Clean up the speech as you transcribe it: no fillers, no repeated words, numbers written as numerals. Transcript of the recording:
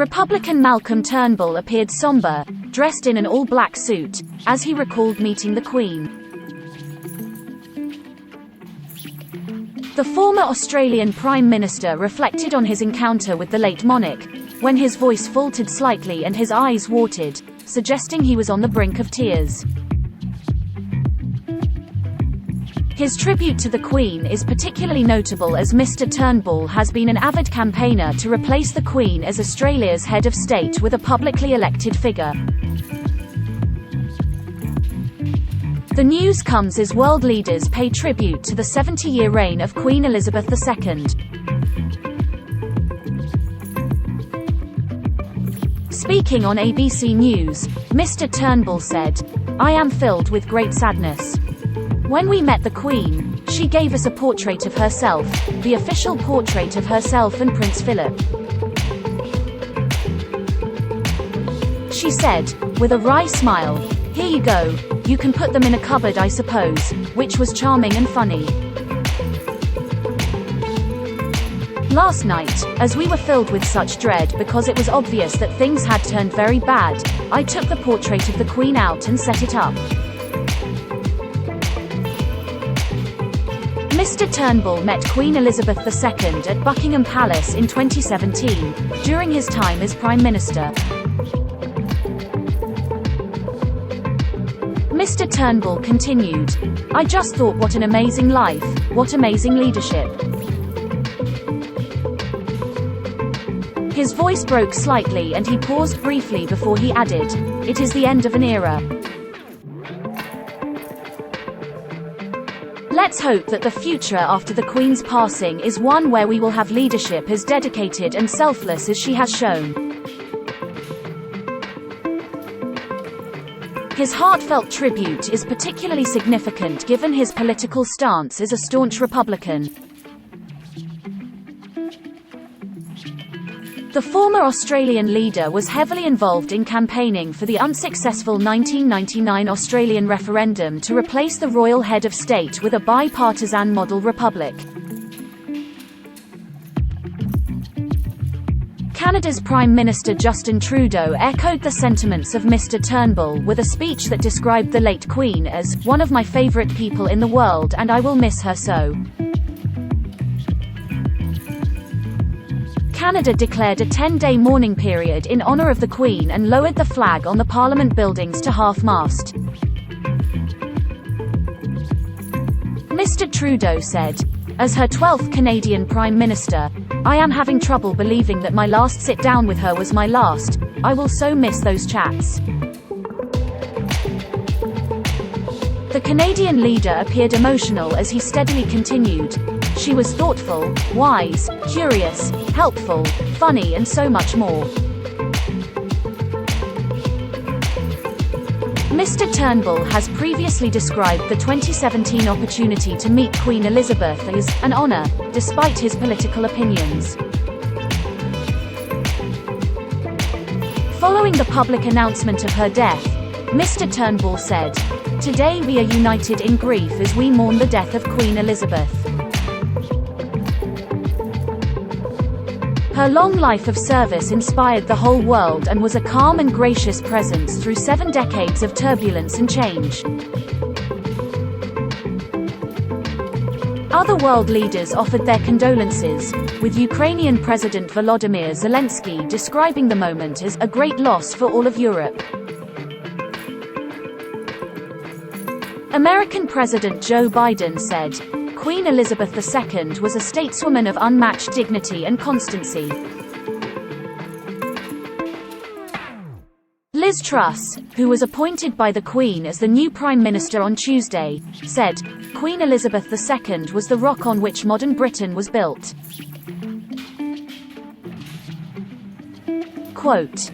Republican Malcolm Turnbull appeared somber, dressed in an all-black suit, as he recalled meeting the Queen. The former Australian Prime Minister reflected on his encounter with the late monarch, when his voice faltered slightly and his eyes watered, suggesting he was on the brink of tears. His tribute to the Queen is particularly notable as Mr Turnball has been an avid campaigner to replace the Queen as Australia's head of state with a publicly elected figure. The news comes as world leaders pay tribute to the 70-year reign of Queen Elizabeth II. Speaking on ABC News, Mr Turnball said, "I am filled with great sadness. When we met the Queen, she gave us a portrait of herself, the official portrait of herself and Prince Philip. She said, with a wry smile, 'Here you go, you can put them in a cupboard I suppose,' which was charming and funny. Last night, as we were filled with such dread because it was obvious that things had turned very bad, I took the portrait of the Queen out and set it up." Mr Turnball met Queen Elizabeth II at Buckingham Palace in 2017, during his time as Prime Minister. Mr Turnball continued, "I just thought what an amazing life, what amazing leadership." His voice broke slightly and he paused briefly before he added, "It is the end of an era." Let's hope that the future after the Queen's passing is one where we will have leadership as dedicated and selfless as she has shown. His heartfelt tribute is particularly significant given his political stance as a staunch Republican. The former Australian leader was heavily involved in campaigning for the unsuccessful 1999 Australian referendum to replace the royal head of state with a bipartisan model republic. Canada's Prime Minister Justin Trudeau echoed the sentiments of Mr Turnbull with a speech that described the late Queen as "one of my favourite people in the world and I will miss her so." Canada declared a 10-day mourning period in honour of the Queen and lowered the flag on the Parliament buildings to half-mast. Mr Trudeau said, "As her 12th Canadian Prime Minister, I am having trouble believing that my last sit-down with her was my last. I will so miss those chats." The Canadian leader appeared emotional as he steadily continued, "She was thoughtful, wise, curious, helpful, funny and so much more." Mr Turnbull has previously described the 2017 opportunity to meet Queen Elizabeth as an honour, despite his political opinions. Following the public announcement of her death, Mr Turnbull said, "Today we are united in grief as we mourn the death of Queen Elizabeth. Her long life of service inspired the whole world and was a calm and gracious presence through 7 decades of turbulence and change." Other world leaders offered their condolences, with Ukrainian President Volodymyr Zelensky describing the moment as a great loss for all of Europe. American President Joe Biden said, "Queen Elizabeth II was a stateswoman of unmatched dignity and constancy." Liz Truss, who was appointed by the Queen as the new Prime Minister on Tuesday, said, "Queen Elizabeth II was the rock on which modern Britain was built." Quote,